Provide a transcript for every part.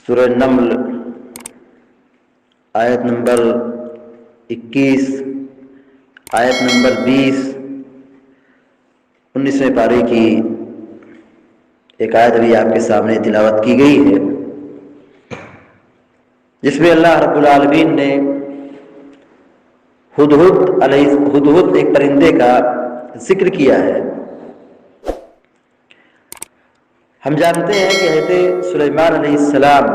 سورہ نمل آیت نمبر 21، آیت نمبر 20، 19ویں پارے کی ایک آیت بھی آپ کے سامنے تلاوت کی گئی ہے، جس میں اللہ رب العالمین نے ہدہد ایک پرندے کا ذکر کیا ہے۔ ہم جانتے ہیں کہ حضرت سلیمان علیہ السلام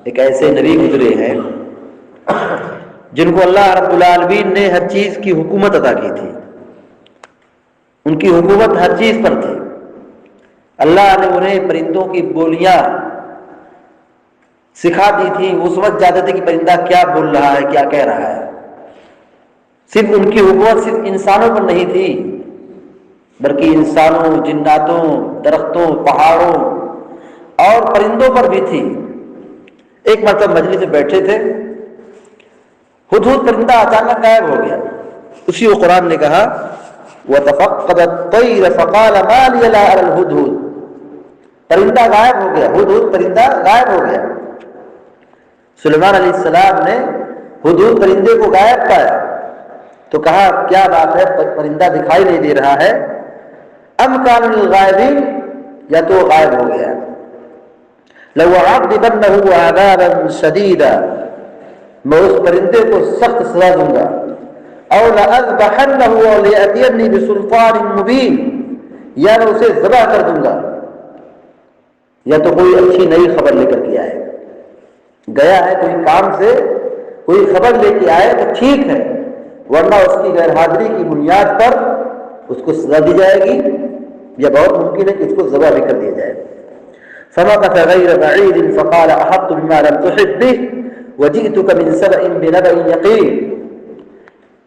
ایک ایسے نبی گزرے ہیں جن کو اللہ رب العالمین نے ہر چیز کی حکومت عطا کی تھی، ان کی حکومت ہر چیز پر تھی۔ اللہ نے انہیں پرندوں کی بولیاں سکھا دی تھی، وہ سمجھ جاتے تھے کہ پرندہ کیا بول رہا ہے، کیا کہہ رہا ہے۔ صرف ان کی حکومت صرف انسانوں پر نہیں تھی، بلکہ انسانوں، جناتوں، درختوں، پہاڑوں اور پرندوں پر بھی تھی۔ ایک مرتبہ مجلس میں بیٹھے تھے، ہدہد پرندہ اچانک غائب ہو گیا۔ اسی کو قرآن نے کہا وَتَفَقَّدَ الطَّيْرَ فَقَالَ مَا لِيَ لَا أَرَى الْهُدْهُدَ، پرندہ غائب ہو گیا، ہدہد پرندہ غائب ہو گیا۔ سلیمان علیہ السلام نے ہدہد پرندے کو غائب پایا تو کہا کیا بات ہے، پرندہ دکھائی نہیں دے رہا ہے؟ ام کان من الغائبین، یا تو غائب ہو گیا۔ لَوَعَذِّبَنَّهُ عَذَابًا شَدِيدًا، میں اس پرندے کو سخت سزا دوں گا۔ او لَأَذْبَحَنَّهُ أَوْ لَيَأْتِيَنِّي بِسُلْطَانٍ مُبِينٍ، یا میں اسے ذبح کر دوں گا، یا تو کوئی اچھی نئی خبر لے کر کے آئے۔ گیا ہے کوئی کام سے، کوئی خبر لے کے آئے تو ٹھیک ہے، ورنہ اس کی غیر حاضری کی بنیاد پر اس کو سزا دی جائے گی، یا بہت ممکن ہے کہ اس کو ذبح بھی کر دیا جائے۔ فَمَكَثَ غَيْرَ بَعِيدٍ فَقَالَ أَحَطتُ بِمَا لَمْ تُحِطْ بِهِ وَجِئْتُكَ مِنْ سَبَإٍ بِنَبَإٍ يَقِينٍ،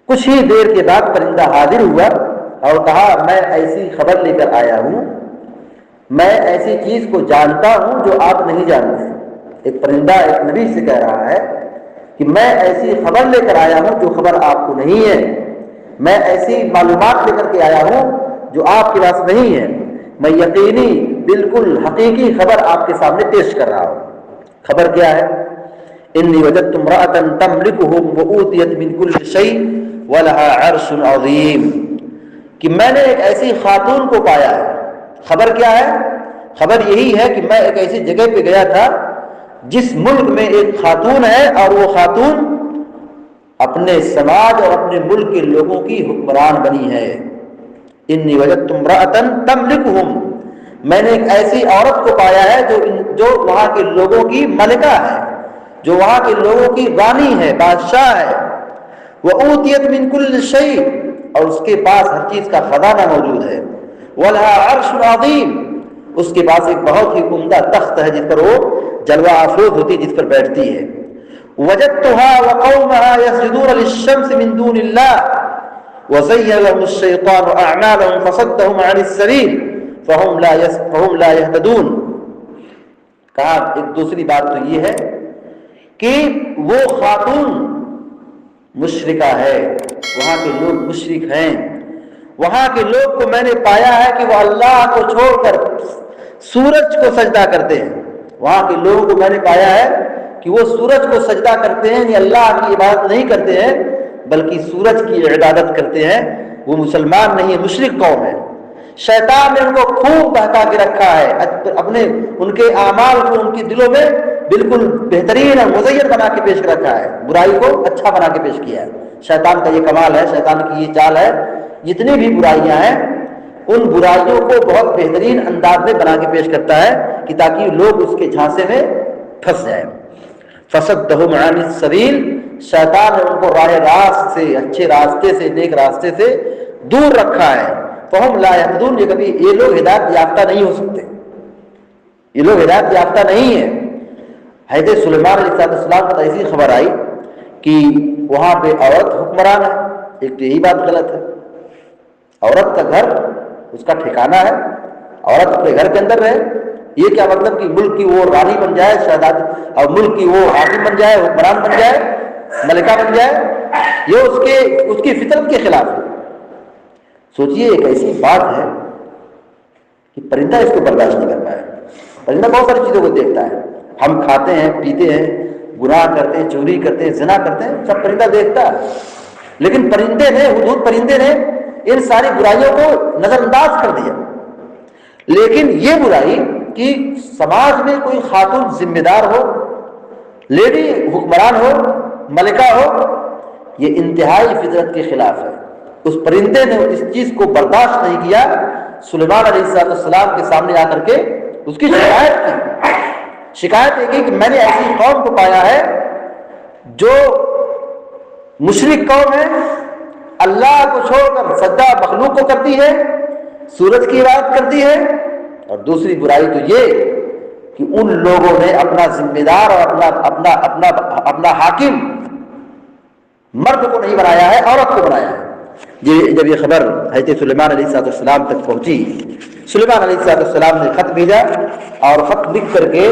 کچھ ہی دیر کے بعد پرندہ حاضر ہوا اور کہا میں ایسی خبر لے کر آیا ہوں، میں ایسی چیز کو جانتا ہوں جو آپ نہیں جانتے۔ ایک پرندہ ایک نبی سے کہہ رہا ہے کہ میں ایسی خبر لے کر آیا ہوں جو خبر آپ کو نہیں ہے، میں ایسی معلومات لے کر کے آیا ہوں جو آپ کے پاس نہیں ہے، میں یقینی بالکل حقیقی خبر آپ کے سامنے پیش کر رہا ہوں۔ خبر کیا ہے؟ انی وجدت امرأة تملکهم وأوتیت من کل شیء ولها عرش عظیم، کہ میں نے ایک ایسی خاتون کو پایا ہے۔ خبر کیا ہے؟ خبر یہی ہے کہ میں ایک ایسی جگہ پہ گیا تھا جس ملک میں ایک خاتون ہے، اور وہ خاتون اپنے سماج اور اپنے ملک کے لوگوں کی حکمران بنی ہے۔ انی وجدت امرأة تملکهم، میں نے ایک ایسی عورت کو پایا ہے جو وہاں کے لوگوں کی ملکہ ہے، جو وہاں کے لوگوں کی رانی ہے، بادشاہ ہے۔ وَأُوتِيَتْ مِنْ كُلِّ شَيْءٍ، اور اس کے پاس ہر چیز کا خزانہ موجود ہے۔ وَلَهَا عَرْشٌ عَظِيمٌ، اس کے پاس ایک بہت ہی عمدہ تخت ہے جس پر وہ جلوہ افروز ہوتی، جس پر بیٹھتی ہے۔ وَجَدتُّهَا وَقَوْمَهَا يَسْجُدُونَ لِلشَّمْسِ مِنْ دُونِ اللَّهِ وَزَيَّنَ لَهُمُ الشَّيْطَانُ أَعْمَالَهُمْ فَصَدَّهُمْ عَنِ السَّبِيلِ فَهُمْ لَا يَهْتَدُونَ۔ کہا ایک دوسری بات تو یہ ہے کہ وہ خاتون مشرکہ ہے، وہاں کے لوگ مشرک ہیں، وہاں کے لوگ کو میں نے پایا ہے کہ وہ اللہ کو چھوڑ کر سورج کو سجدہ کرتے ہیں۔ وہاں کے لوگوں کو میں نے پایا ہے کہ وہ سورج کو سجدہ کرتے ہیں، یعنی اللہ کی عبادت نہیں کرتے ہیں بلکہ سورج کی عبادت کرتے ہیں۔ وہ مسلمان نہیں ہے، مشرک قوم ہے۔ شیطان نے ان کو خوب بہکا کے رکھا ہے، اپنے ان کے اعمال کو ان کے دلوں میں بالکل بہترین اور مزین بنا کے پیش رکھا ہے، برائی کو اچھا بنا کے پیش کیا ہے۔ شیطان کا یہ کمال ہے، شیطان کی یہ چال ہے، جتنی بھی برائیاں ہیں ان برائیوں کو بہت بہترین انداز میں بنا کے پیش کرتا ہے کہ تاکہ لوگ اس کے جھانسے میں پھنس جائیں۔ فَصَدَّهُمْ عَنِ السَّبِيلِ، شیطان نے ان کو راہ راست سے، اچھے راستے سے، نیک راستے سے دور رکھا ہے۔ فَهُمْ لَا يَهْتَدُونَ، یہ لوگ ہدایت یافتہ نہیں ہو سکتے، یہ لوگ ہدایت یافتہ نہیں ہیں۔ حضرت سلیمان علیہ السلام کو ایسی خبر آئی کہ وہاں پہ عورت حکمران ہے۔ ایک تو یہی بات غلط ہے، عورت کا گھر اس کا ٹھکانہ ہے، عورت اپنے گھر کے اندر رہے۔ یہ کیا مطلب کہ ملک کی وہ رانی بن جائے، شہزادی، اور ملک کی وہ حاکم بن جائے، حکمران بن جائے، ملکہ بن جائے؟ یہ اس کی فطرت کے خلاف ہے۔ سوچئے ایک ایسی بات ہے کہ پرندہ اس کو برداشت نہیں کر پایا۔ پرندہ بہت ساری چیزوں کو دیکھتا ہے، ہم کھاتے ہیں، پیتے ہیں، گناہ کرتے ہیں، چوری کرتے ہیں، زنا کرتے ہیں، سب پرندہ دیکھتا ہے، لیکن پرندے نے، ہدہد پرندے نے ان ساری برائیوں کو نظر انداز کر دیا۔ لیکن یہ برائی کہ سماج میں کوئی خاتون ذمہ دار ہو، لیڈی حکمران ہو، ملکہ ہو، یہ انتہائی فطرت کے خلاف ہے۔ اس پرندے نے اس چیز کو برداشت نہیں کیا، سلیمان علیہ السلام کے سامنے آ کر کے اس کی شکایت یہ کی کہ میں نے ایسی قوم کو پایا ہے جو مشرک قوم ہے، اللہ کو چھوڑ کر سجدہ مخلوق کو کرتی ہے، سورج کی عبادت کرتی ہے، اور دوسری برائی تو یہ کہ ان لوگوں نے اپنا ذمہ دار اور اپنا حاکم مرد کو نہیں بنایا ہے، عورت کو بنایا ہے۔ جب یہ خبر حضرت سلیمان علیہ السلام تک پہنچی، سلیمان علیہ السلام نے خط بھیجا اور خط لکھ کر کے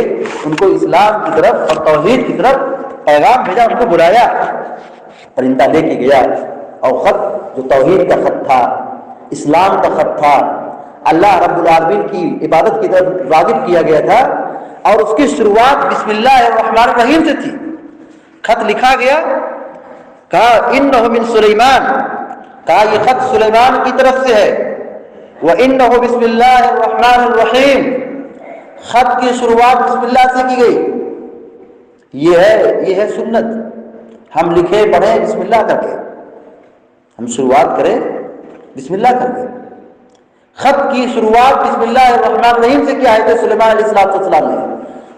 ان کو اسلام کی طرف اور توحید کی طرف پیغام بھیجا، ان کو بلایا، پرندہ لے کے گیا، اور خط جو توحید کا خط تھا، اسلام کا خط تھا، اللہ رب العالمین کی عبادت کی طرف راغب کیا گیا تھا، اور اس کی شروعات بسم اللہ الرحمن الرحیم سے تھی۔ خط لکھا گیا، کہا انہ من سلیمان، کہا یہ خط سلیمان کی طرف سے ہے، وَإِنَّهُ بسم اللہ الرحمن الرحیم، خط کی شروعات بسم اللہ سے کی گئی۔ یہ ہے سنت، ہم لکھیں پڑھیں بسم اللہ کر کے، ہم شروعات کریں بسم اللہ کر کے۔ خط کی شروعات بسم اللہ الرحمن الرحیم سے کیا ہے سلیمان علیہ السلام نے،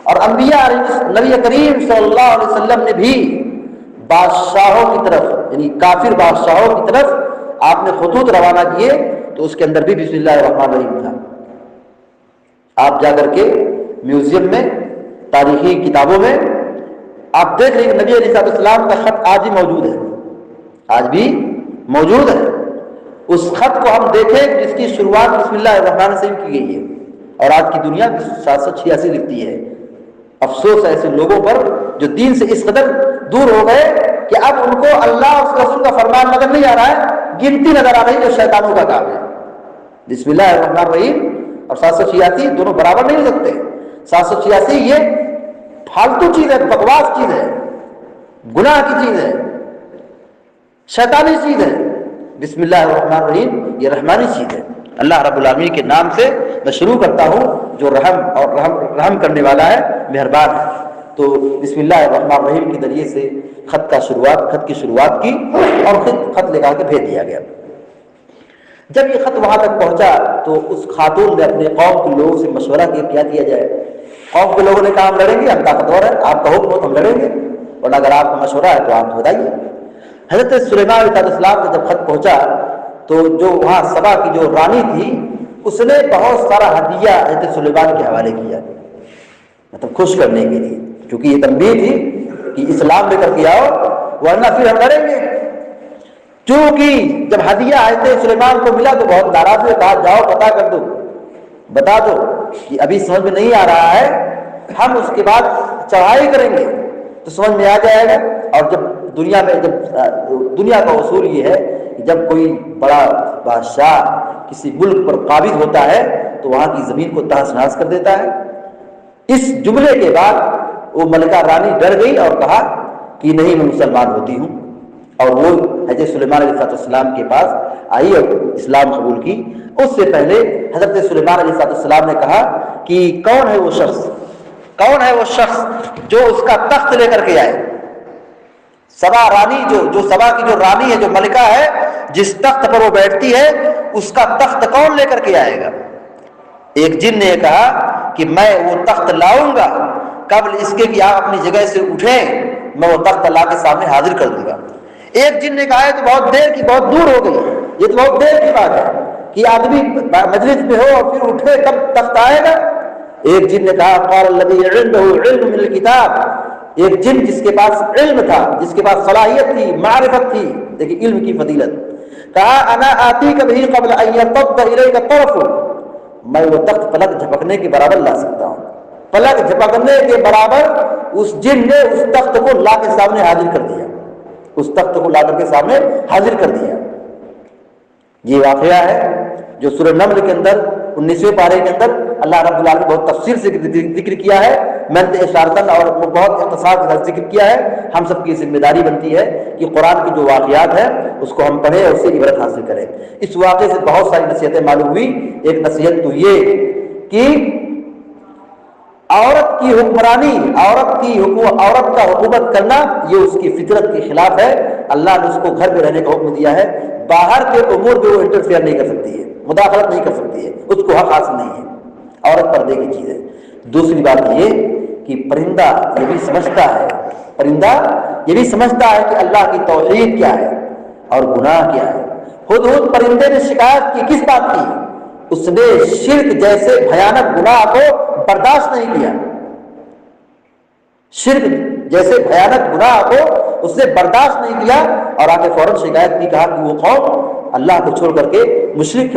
اور انبیاء نبی کریم صلی اللہ علیہ وسلم نے بھی بادشاہوں کی طرف، یعنی کافر بادشاہوں کی طرف آپ نے خطوط روانہ کیے تو اس کے اندر بھی بسم اللہ الرحمن الرحیم تھا۔ آپ جا کر کے میوزیم میں، تاریخی کتابوں میں آپ دیکھ لیں کہ نبی علیہ السلام کا خط آج بھی موجود ہے، آج بھی موجود ہے۔ اس خط کو ہم دیکھیں جس کی شروعات بسم اللہ الرحمن الرحیم کی گئی ہے، اور آج کی دنیا 786 لکھتی ہے۔ افسوس ہے ایسے لوگوں پر جو دین سے اس قدر دور ہو گئے کہ اب ان کو اللہ اور اس کے رسول کا فرمان نظر نہیں آ رہا ہے، گنتی نظر آ رہی جو شیطانوں کا کام ہے۔ بسم اللہ الرحمن الرحیم اور 786 دونوں برابر نہیں ہو سکتے۔ 786 یہ فالتو چیز ہے، بکواس چیز ہے، گناہ کی چیز ہے، شیطانی چیز ہے۔ بسم اللہ الرحمن الرحیم یہ رحمانی چیز ہے۔ اللہ رب العالمین کے نام سے میں شروع کرتا ہوں جو رحم کرنے والا ہے، مہربان ہے۔ تو بسم اللہ الرحمن الرحیم کے ذریعے سے خط کی شروعات کی اور خط لے کر کے بھیج دیا گیا۔ جب یہ خط وہاں تک پہنچا تو اس خاتون نے اپنے قوم کے لوگوں سے مشورہ کیا کیا کیا جائے۔ قوم کے لوگوں نے کہا ہم لڑیں گے، ہم طاقتور ہیں، آپ کا حکم ہو تو ہم لڑیں گے، اور اگر آپ کا مشورہ ہے تو آپ بتائیے۔ حضرت سلیمان علیہ السلام کا جب خط پہنچا تو جو وہاں سبا کی جو رانی تھی اس نے بہت سارا ہدیہ حضرت سلیمان کے حوالے کیا، مطلب خوش کرنے کے لیے، کیونکہ یہ تنبیہ تھی کہ اسلام لے کر کے آؤ ورنہ پھر ہم لڑیں گے۔ چونکہ جب ہدیہ حضرت سلیمان کو ملا تو بہت ناراض ہوئے، کہا جاؤ بتا دو کہ ابھی سمجھ میں نہیں آ رہا ہے، ہم اس کے بعد چڑھائی کریں گے تو سمجھ میں آ جائے گا۔ اور جب دنیا کا اصول یہ ہے کہ جب کوئی بڑا بادشاہ کسی ملک پر قابض ہوتا ہے تو وہاں کی زمین کو تہس نہس کر دیتا ہے۔ اس جملے کے بعد وہ ملکہ رانی ڈر گئی اور کہا کہ نہیں میں مسلمان ہوتی ہوں، اور وہ حضرت سلیمان علیہ السلام کے پاس آئی اور اسلام قبول کی۔ اس سے پہلے حضرت سلیمان علیہ السلام نے کہا کہ کون ہے وہ شخص جو اس کا تخت لے کر کے آئے، سبا رانی جو سبا کی جو رانی ہے، جو ملکہ ہے، جس تخت پر وہ بیٹھتی ہے اس کا تخت کون لے کر کے آئے گا؟ ایک جن نے کہا کہ میں وہ تخت لاؤں گا قبل اس کے کہ آپ اپنی جگہ سے اٹھیں، میں وہ تخت لا کے سامنے حاضر کر دوں گا۔ ایک جن نے کہا ہے تو بہت دور ہو گئی، یہ تو بہت دیر کی بات ہے کہ آدمی مجلس میں ہو اور پھر اٹھے تب تخت آئے گا۔ ایک جن نے کہا قال الذی عنده علم من الکتاب، ایک جن جس کے پاس علم تھا، جس کے پاس صلاحیت تھی، معرفت تھی، دیکھیں علم کی فضیلت، کہا انا آتیک بہ قبل ان یرتد الیک طرف، میں وہ تخت پلک جھپکنے کے برابر لا سکتا ہوں۔ پلک جھپکنے کے برابر اس جن نے اس تخت کو لا کے سامنے حاضر کر دیا، اس تخت کو لا کر کے سامنے حاضر کر دیا۔ یہ واقعہ ہے جو سورہ نمل کے اندر 19ویں پارے کے اندر اللہ رب العالمین بہت تفصیل سے ذکر کیا ہے، میں نے اشارتاً اور بہت اختصار کے ساتھ ذکر کیا ہے۔ ہم سب کی ذمہ داری بنتی ہے کہ قرآن کی جو واقعات ہیں اس کو ہم پڑھیں اور اس سے عبرت حاصل کریں۔ اس واقعے سے بہت ساری نصیحتیں معلوم ہوئی۔ ایک نصیحت تو یہ کہ عورت کی حکمرانی، عورت کا حکومت کرنا یہ اس کی فطرت کے خلاف ہے۔ اللہ نے اس کو گھر میں رہنے کا حکم دیا ہے، باہر کے امور میں وہ انٹرفیئر نہیں کر سکتی ہے، مداخلت نہیں کر سکتی ہے، اس کو حق حاصل نہیں ہے، عورت پردے کی چیز ہے۔ دوسری بات یہ کہ پرندہ یہ بھی سمجھتا ہے کہ اللہ کی توحید کیا ہے اور گناہ کیا ہے۔ ہدہد پرندے نے شکایت کی، کس بات کی؟ اس نے شرک جیسے بھیانک گناہ کو برداشت نہیں کیا، شرک جیسے بھیانک گناہ کو اس نے برداشت نہیں کیا اور آگے فوراً شکایت کی، کہا کہ وہ قوم اللہ کو چھوڑ کر کے مشرک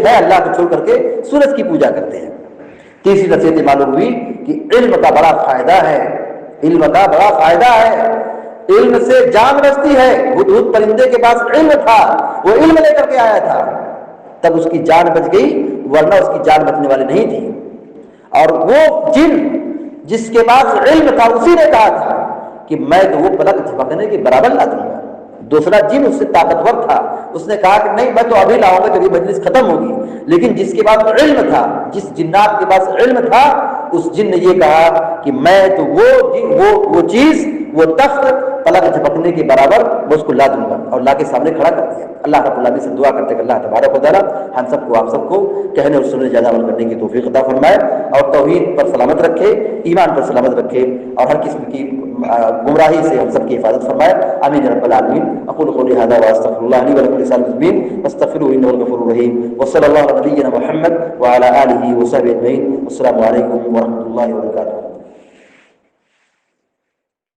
ہے، اللہ کو چھوڑ کر کے سورج کی پوجا کرتے ہیں۔ تیسری نصیحت معلوم ہوئی کہ علم کا بڑا فائدہ ہے، علم سے جان بچتی ہے۔ ہدہد پرندے کے پاس علم تھا، وہ علم لے کر کے آیا تھا، تب اس کی جان بچ گئی، ورنہ اس کی جان بچنے والی نہیں تھی۔ اور وہ جن جس کے پاس علم تھا اسی نے کہا تھا کہ میں تو وہ پلک جھپکنے کے برابر لا دوں گا۔ دوسرا جن اس سے طاقتور تھا، اس نے کہا کہ نہیں میں تو ابھی لاؤں گا جب یہ مجلس ختم ہوگی، لیکن جس کے پاس علم تھا، جس جنات کے پاس علم تھا، اس جن نے یہ کہا کہ میں تو وہ چیز، وہ تخت پلک جھپکنے کے برابر میں اس کو لا دوں گا، اور لا کے سامنے کھڑا کر دیا۔ اللہ رب العالمین سے دعا کرتے کہ اللہ تبارک و تعالیٰ ہم سب کو، آپ سب کو کہنے اور سننے زیادہ عمل کرنے کی توفیق عطا فرمائے، اور توحید پر سلامت رکھے، ایمان پر سلامت رکھے، اور ہر قسم کی گمراہی سے ہم سب کی حفاظت فرمائے۔ آمین رب العالمین۔ اقول قولی ھذا واستغفر اللہ لی ولکم ولسائر المسلمین فاستغفروہ انہ هو الغفور الرحیم، وصلی اللہ علی نبینا محمد وعلی آلہ وصحبہ اجمعین۔ السلام علیکم ورحمۃ اللہ وبرکاتہ۔